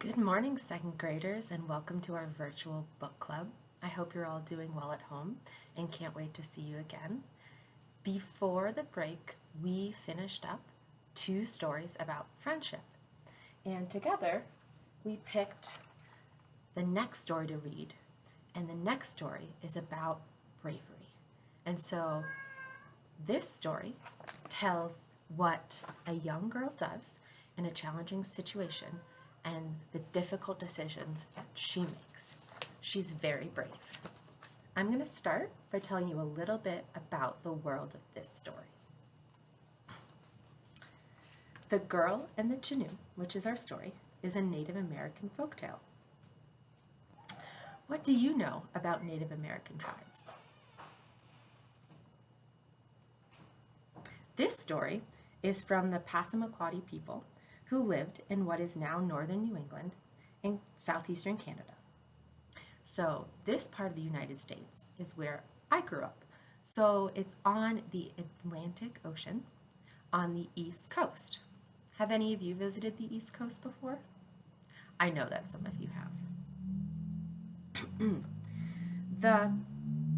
Good morning, second graders, and welcome to our virtual book club. I hope you're all doing well at home and can't wait to see you again. Before the break, we finished up 2 stories about friendship, and together we picked the next story to read, and the next story is about bravery. And so this story tells what a young girl does in a challenging situation and the difficult decisions that she makes. She's very brave. I'm going to start by telling you a little bit about the world of this story. The Girl and the Chenoo, which is our story, is a Native American folktale. What do you know about Native American tribes? This story is from the Passamaquoddy people who lived in what is now northern New England and southeastern Canada. So this part of the United States is where I grew up. So it's on the Atlantic Ocean on the East Coast. Have any of you visited the East Coast before? I know that some of you have. The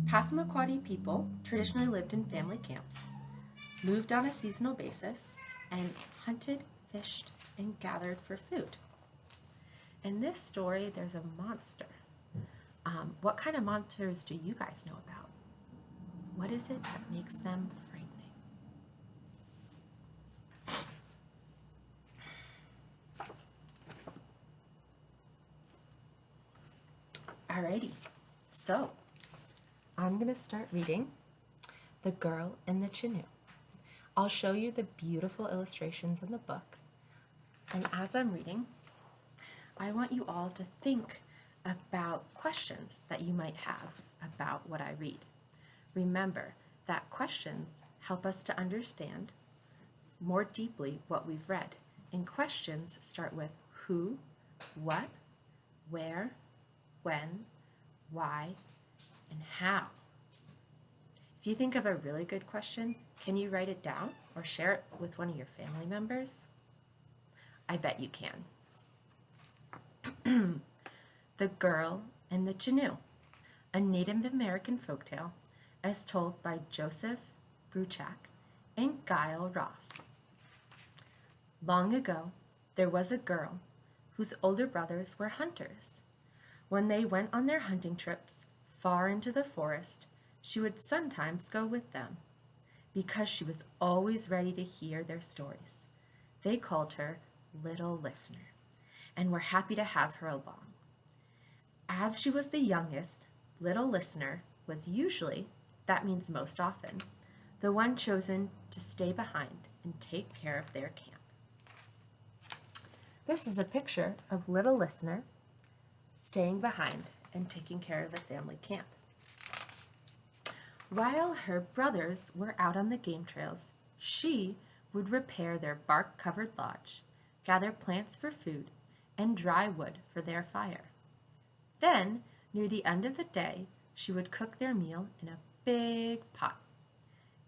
Passamaquoddy people traditionally lived in family camps, moved on a seasonal basis, and hunted, fished, and gathered for food. In this story, there's a monster. What kind of monsters do you guys know about? What is it that makes them frightening? Alrighty, so I'm going to start reading The Girl and the Chenoo. I'll show you the beautiful illustrations in the book. And as I'm reading, I want you all to think about questions that you might have about what I read. Remember that questions help us to understand more deeply what we've read. And questions start with who, what, where, when, why, and how. If you think of a really good question, can you write it down or share it with one of your family members? I bet you can. The Girl and the Chenoo, a Native American folktale as told by Joseph Bruchac and Guile Ross. Long ago, there was a girl whose older brothers were hunters. When they went on their hunting trips far into the forest, she would sometimes go with them. Because she was always ready to hear their stories, they called her Little Listener, and were happy to have her along. As she was the youngest, Little Listener was usually, that means most often, the one chosen to stay behind and take care of their camp. This is a picture of Little Listener staying behind and taking care of the family camp. While her brothers were out on the game trails, she would repair their bark-covered lodge, gather plants for food, and dry wood for their fire. Then, near the end of the day, she would cook their meal in a big pot.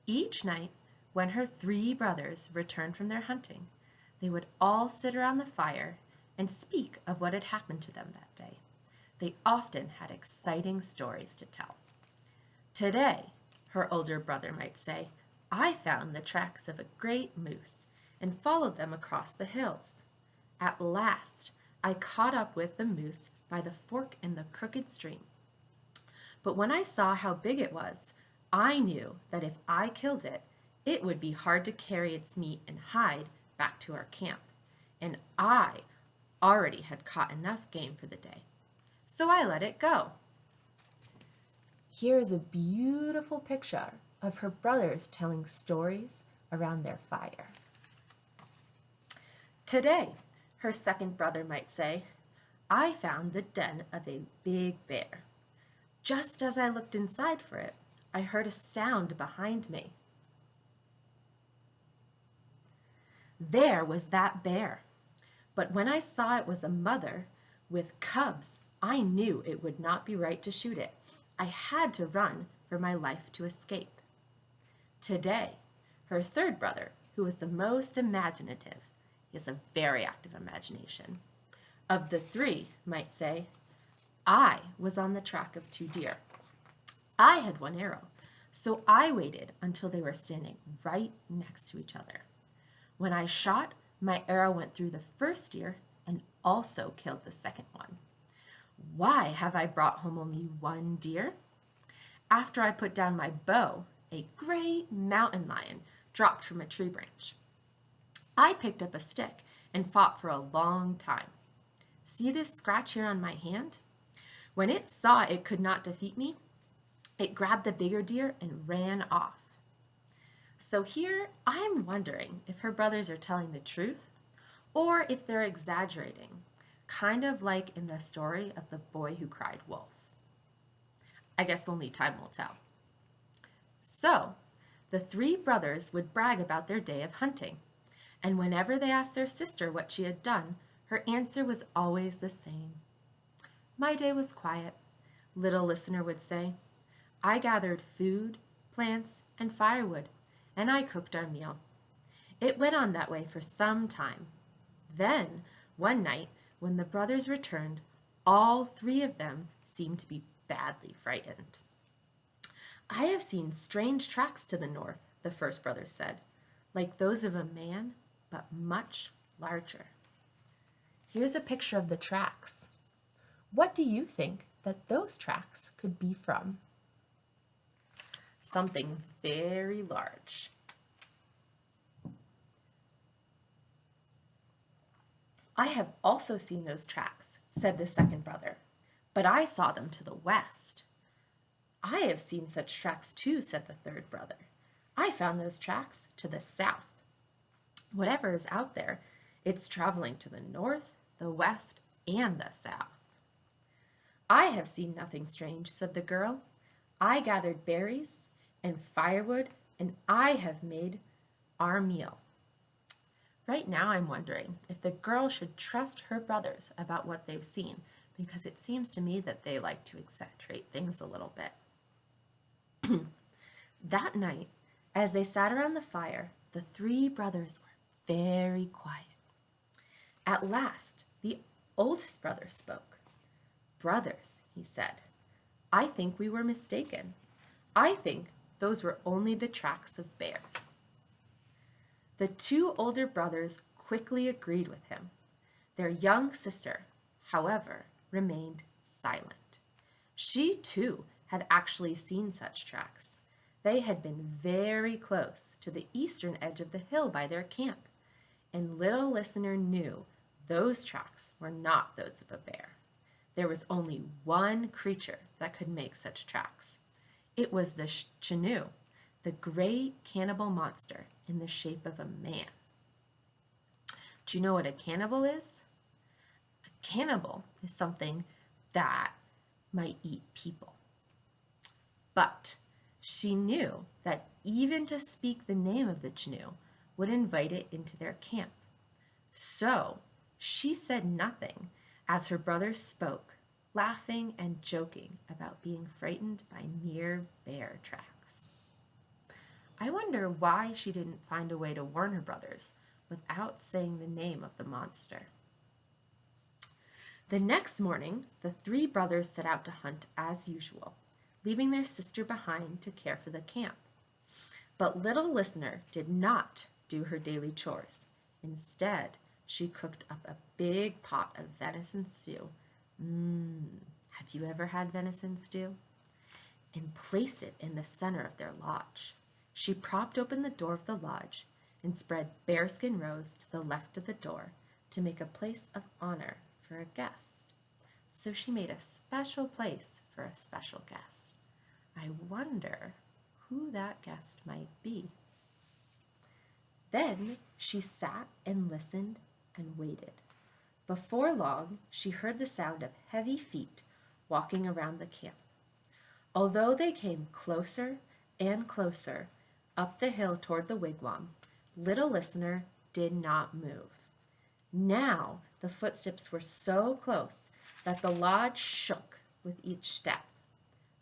Each night, when her 3 brothers returned from their hunting, they would all sit around the fire and speak of what had happened to them that day. They often had exciting stories to tell. Today, her older brother might say, I found the tracks of a great moose and followed them across the hills. At last, I caught up with the moose by the fork in the crooked stream. But when I saw how big it was, I knew that if I killed it, it would be hard to carry its meat and hide back to our camp. And I already had caught enough game for the day. So I let it go. Here is a beautiful picture of her brothers telling stories around their fire. Today, her second brother might say, I found the den of a big bear. Just as I looked inside for it, I heard a sound behind me. There was that bear. But when I saw it was a mother with cubs, I knew it would not be right to shoot it. I had to run for my life to escape. Today, her third brother, who was the most imaginative, he has a very active imagination, of the three might say, I was on the track of 2 deer. I had 1 arrow, so I waited until they were standing right next to each other. When I shot, my arrow went through the first deer and also killed the second one. Why have I brought home only 1 deer? After I put down my bow, a great mountain lion dropped from a tree branch. I picked up a stick and fought for a long time. See this scratch here on my hand? When it saw it could not defeat me, it grabbed the bigger deer and ran off. So here I'm wondering if her brothers are telling the truth or if they're exaggerating, kind of like in the story of the boy who cried wolf. I guess only time will tell. So, the 3 brothers would brag about their day of hunting, and whenever they asked their sister what she had done, her answer was always the same. My day was quiet, little listener would say. I gathered food, plants, and firewood, and I cooked our meal. It went on that way for some time. Then, one night, when the brothers returned, all 3 of them seemed to be badly frightened. I have seen strange tracks to the north, the first brother said, like those of a man, but much larger. Here's a picture of the tracks. What do you think that those tracks could be from? Something very large. I have also seen those tracks, said the second brother, but I saw them to the west. I have seen such tracks too, said the third brother. I found those tracks to the south. Whatever is out there, it's traveling to the north, the west, and the south. I have seen nothing strange, said the girl. I gathered berries and firewood, and I have made our meal. Right now I'm wondering if the girl should trust her brothers about what they've seen, because it seems to me that they like to exaggerate things a little bit. That night, as they sat around the fire, the 3 brothers were very quiet. At last, the oldest brother spoke. Brothers, he said, I think we were mistaken. I think those were only the tracks of bears. The 2 older brothers quickly agreed with him. Their young sister, however, remained silent. She too had actually seen such tracks. They had been very close to the eastern edge of the hill by their camp, and little listener knew those tracks were not those of a bear. There was only one creature that could make such tracks. It was the Chenoo, the great cannibal monster in the shape of a man. Do you know what a cannibal is? A cannibal is something that might eat people. But she knew that even to speak the name of the Chenoo would invite it into their camp. So she said nothing as her brothers spoke, laughing and joking about being frightened by mere bear tracks. I wonder why she didn't find a way to warn her brothers without saying the name of the monster. The next morning, the 3 brothers set out to hunt as usual, leaving their sister behind to care for the camp. But little listener did not do her daily chores. Instead, she cooked up a big pot of venison stew. Have you ever had venison stew? And placed it in the center of their lodge. She propped open the door of the lodge and spread bearskin rows to the left of the door to make a place of honor for a guest. So she made a special place for a special guest. I wonder who that guest might be. Then she sat and listened and waited. Before long, she heard the sound of heavy feet walking around the camp. Although they came closer and closer up the hill toward the wigwam, little listener did not move. Now the footsteps were so close that the lodge shook with each step.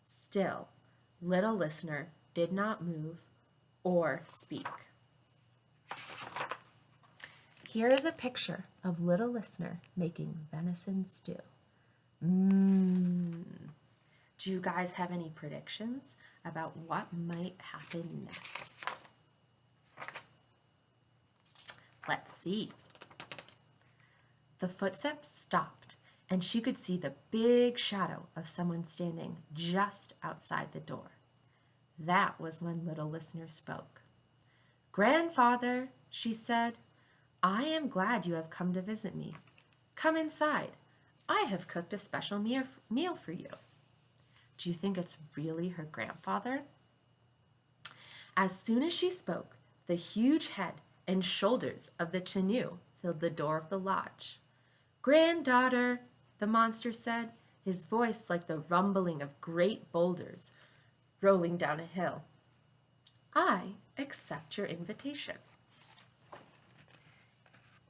Still, little listener did not move or speak. Here is a picture of little listener making venison stew. Mmm. Do you guys have any predictions about what might happen next? Let's see. The footsteps stopped, and she could see the big shadow of someone standing just outside the door. That was when little listener spoke. "Grandfather," she said, "I am glad you have come to visit me. Come inside. I have cooked a special meal for you." Do you think it's really her grandfather? As soon as she spoke, the huge head and shoulders of the Chenoo filled the door of the lodge. "Granddaughter," the monster said, his voice like the rumbling of great boulders rolling down a hill. "I accept your invitation."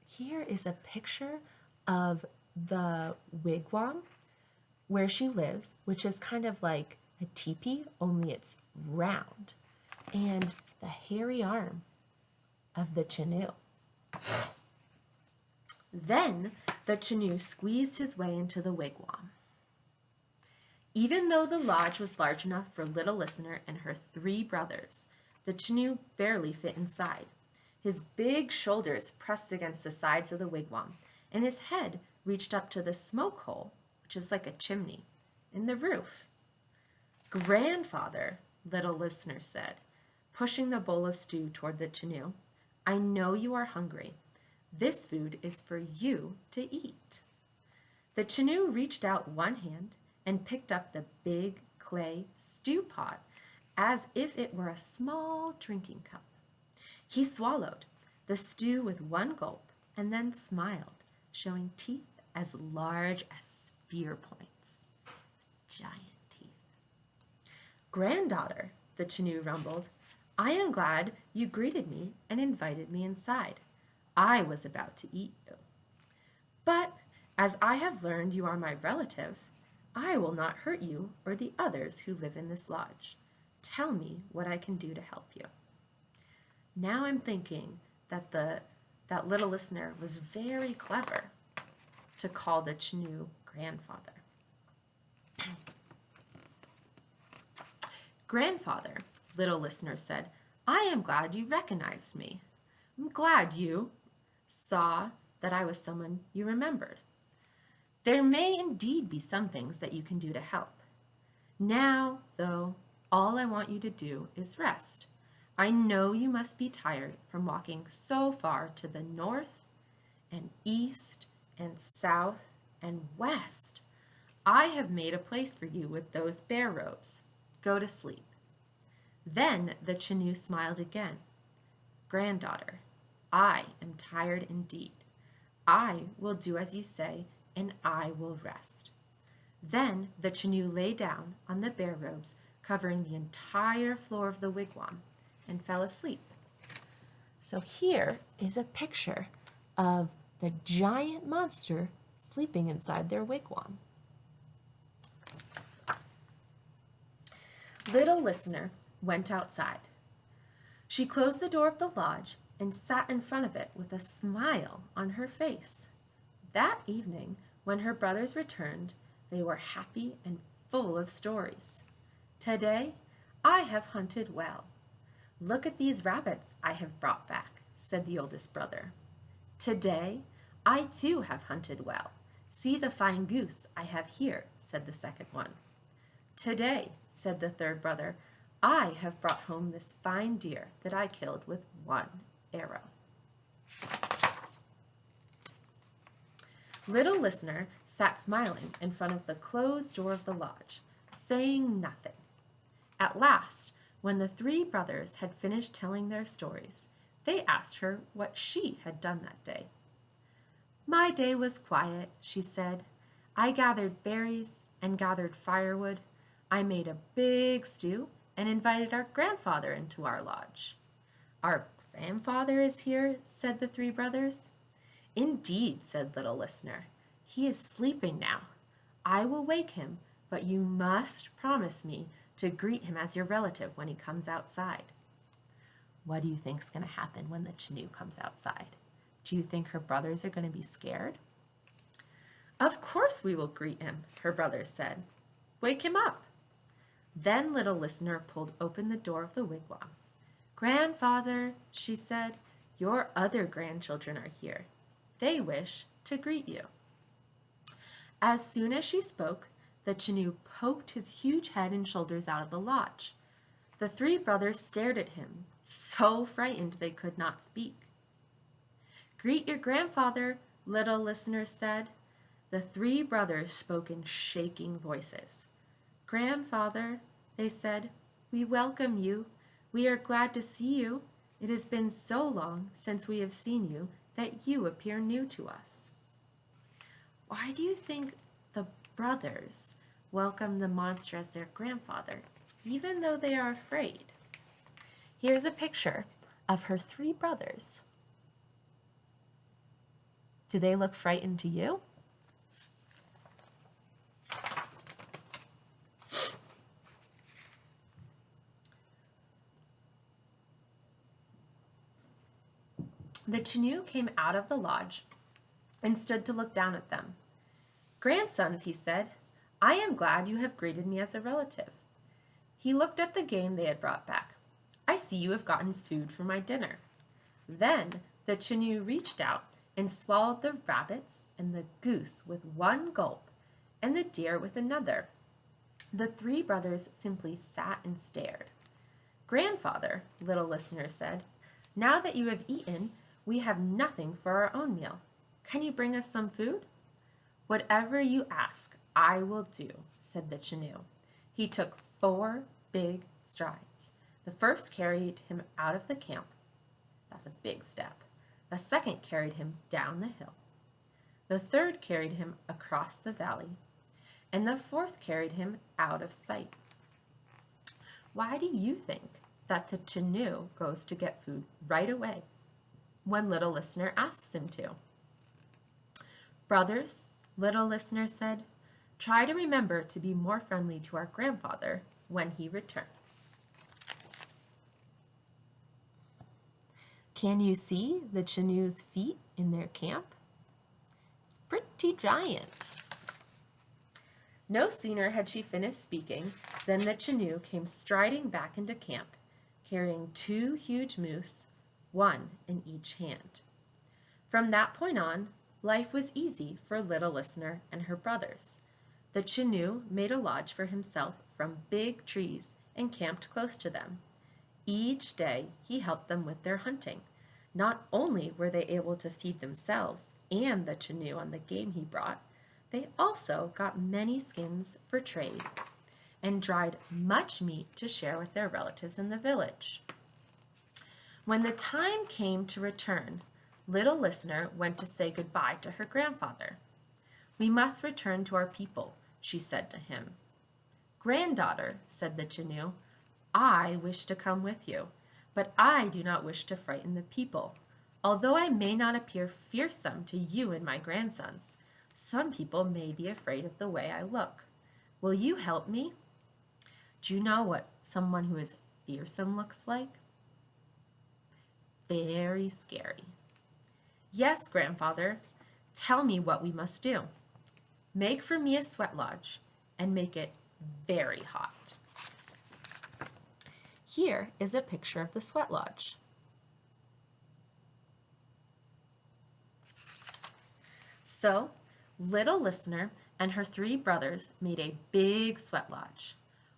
Here is a picture of the wigwam where she lives, which is kind of like a teepee, only it's round, and the hairy arm of the Chenoo. Then the Chenoo squeezed his way into the wigwam. Even though the lodge was large enough for little listener and her 3 brothers, the Chenoo barely fit inside. His big shoulders pressed against the sides of the wigwam, and his head reached up to the smoke hole, which is like a chimney, in the roof. "Grandfather," little listener said, pushing the bowl of stew toward the Chenoo, "I know you are hungry. This food is for you to eat." The Chenoo reached out one hand and picked up the big clay stew pot as if it were a small drinking cup. He swallowed the stew with one gulp and then smiled, showing teeth as large as spear points. Giant teeth. "Granddaughter," the Chenoo rumbled, "I am glad you greeted me and invited me inside. I was about to eat you. But as I have learned you are my relative, I will not hurt you or the others who live in this lodge. Tell me what I can do to help you." Now I'm thinking that that little listener was very clever to call the Chenoo grandfather. "Grandfather," little listener said, "I am glad you recognized me. I'm glad you saw that I was someone you remembered. There may indeed be some things that you can do to help. Now, though, all I want you to do is rest. I know you must be tired from walking so far to the north and east and south and west. I have made a place for you with those bear robes. Go to sleep." Then the Chenoo smiled again. "Granddaughter, I am tired indeed. I will do as you say, and I will rest." Then the Chenoo lay down on the bear robes, covering the entire floor of the wigwam, and fell asleep. So here is a picture of the giant monster sleeping inside their wigwam. Little listener went outside. She closed the door of the lodge and sat in front of it with a smile on her face. That evening, when her brothers returned, they were happy and full of stories. "Today, I have hunted well. Look at these rabbits I have brought back," said the oldest brother. "Today, I too have hunted well. See the fine goose I have here," said the second one. "Today," said the third brother, "I have brought home this fine deer that I killed with one arrow." Little listener sat smiling in front of the closed door of the lodge, saying nothing. At last, when the 3 brothers had finished telling their stories, they asked her what she had done that day. "My day was quiet," she said. "I gathered berries and gathered firewood. I made a big stew and invited our grandfather into our lodge." "Our grandfather is here?" said the 3 brothers. "Indeed," said little listener. "He is sleeping now. I will wake him, but you must promise me to greet him as your relative when he comes outside." What do you think is going to happen when the Chenoo comes outside? Do you think her brothers are going to be scared? Of course we will greet him, her brothers said. Wake him up. Then little Listener pulled open the door of the wigwam. Grandfather, she said, your other grandchildren are here. They wish to greet you. As soon as she spoke, the Chenoo poked his huge head and shoulders out of the lodge. The three brothers stared at him, so frightened they could not speak. Greet your grandfather, little Listener said. The three brothers spoke in shaking voices. Grandfather, they said, we welcome you. We are glad to see you. It has been so long since we have seen you that you appear new to us. Why do you think the brothers welcome the monster as their grandfather, even though they are afraid? Here's a picture of her three brothers. Do they look frightened to you? The Chenoo came out of the lodge and stood to look down at them. Grandsons, he said, I am glad you have greeted me as a relative. He looked at the game they had brought back. I see you have gotten food for my dinner. Then the Chenoo reached out and swallowed the rabbits and the goose with one gulp and the deer with another. The three brothers simply sat and stared. Grandfather, little Listener said, now that you have eaten, we have nothing for our own meal. Can you bring us some food? Whatever you ask, I will do, said the Chenoo. He took 4 big strides. The first carried him out of the camp. That's a big step. The second carried him down the hill. The third carried him across the valley. And the fourth carried him out of sight. Why do you think that the Chenoo goes to get food right away when little Listener asks him to? Brothers, little Listener said, try to remember to be more friendly to our grandfather when he returns. Can you see the Chenoo's feet in their camp? It's pretty giant. No sooner had she finished speaking than the Chenoo came striding back into camp, carrying 2 huge moose, 1 in each hand. From that point on, life was easy for little Listener and her brothers. The Chenoo made a lodge for himself from big trees and camped close to them. Each day he helped them with their hunting. Not only were they able to feed themselves and the Chenoo on the game he brought, they also got many skins for trade and dried much meat to share with their relatives in the village. When the time came to return, little Listener went to say goodbye to her grandfather. We must return to our people, she said to him. Granddaughter, said the Chenoo, I wish to come with you, but I do not wish to frighten the people. Although I may not appear fearsome to you and my grandsons, some people may be afraid of the way I look. Will you help me? Do you know what someone who is fearsome looks like? Very scary. Yes, grandfather. Tell me what we must do. Make for me a sweat lodge and make it very hot. Here is a picture of the sweat lodge. So, little Listener and her 3 brothers made a big sweat lodge.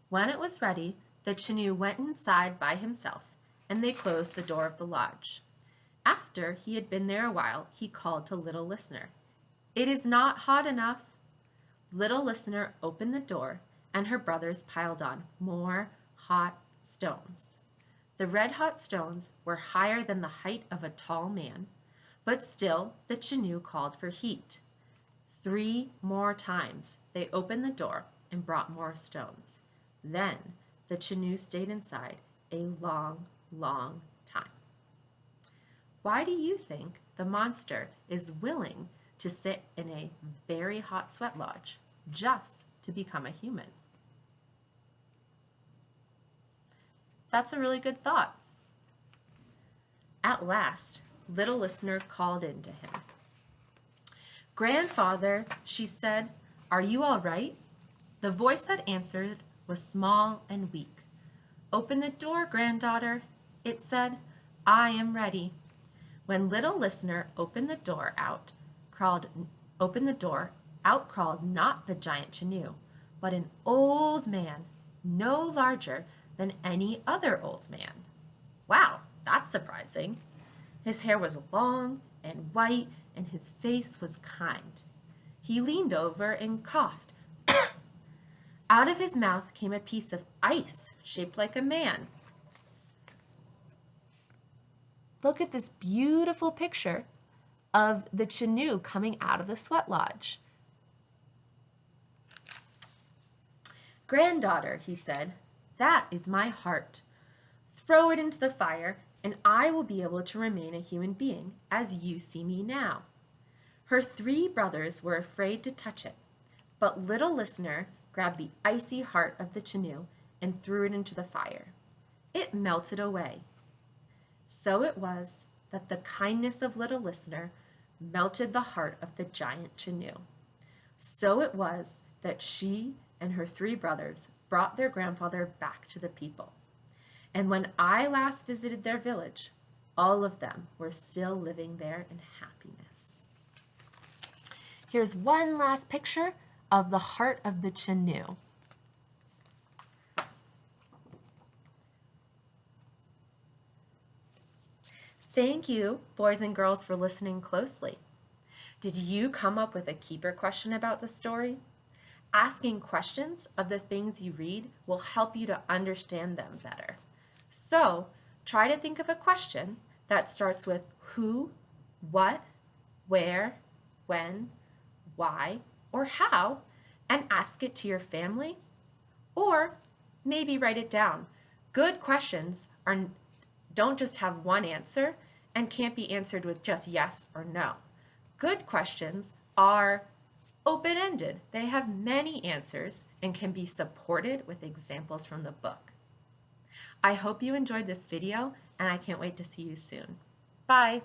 When it was ready, the Chenoo went inside by himself, and they closed the door of the lodge. After he had been there a while, he called to little Listener. It is not hot enough. Little Listener opened the door, and her brothers piled on more hot stones. The red-hot stones were higher than the height of a tall man, but still the Chenoo called for heat. 3 more times they opened the door and brought more stones. Then the Chenoo stayed inside a long, long time. Why do you think the monster is willing to sit in a very hot sweat lodge just to become a human? That's a really good thought. At last, little listener called in to him. "Grandfather," she said, "are you all right?" The voice that answered was small and weak. "Open the door, granddaughter," it said. "I am ready." When little listener opened the door, out crawled not the giant Chenoo, but an old man, no larger than any other old man. Wow, that's surprising. His hair was long and white, and his face was kind. He leaned over and coughed. Out of his mouth came a piece of ice shaped like a man. Look at this beautiful picture of the Chenoo coming out of the sweat lodge. "Granddaughter," he said, "that is my heart. Throw it into the fire, and I will be able to remain a human being as you see me now." Her 3 brothers were afraid to touch it, but little listener grabbed the icy heart of the Chenoo and threw it into the fire. It melted away. So it was that the kindness of little listener melted the heart of the giant Chenoo. So it was that she and her 3 brothers brought their grandfather back to the people. And when I last visited their village, all of them were still living there in happiness. Here's one last picture of the heart of the Chenoo. Thank you, boys and girls, for listening closely. Did you come up with a keeper question about the story? Asking questions of the things you read will help you to understand them better. So, try to think of a question that starts with who, what, where, when, why, or how, and ask it to your family. Or maybe write it down. Good questions don't just have one answer and can't be answered with just yes or no. Good questions are open-ended. They have many answers and can be supported with examples from the book. I hope you enjoyed this video, and I can't wait to see you soon. Bye!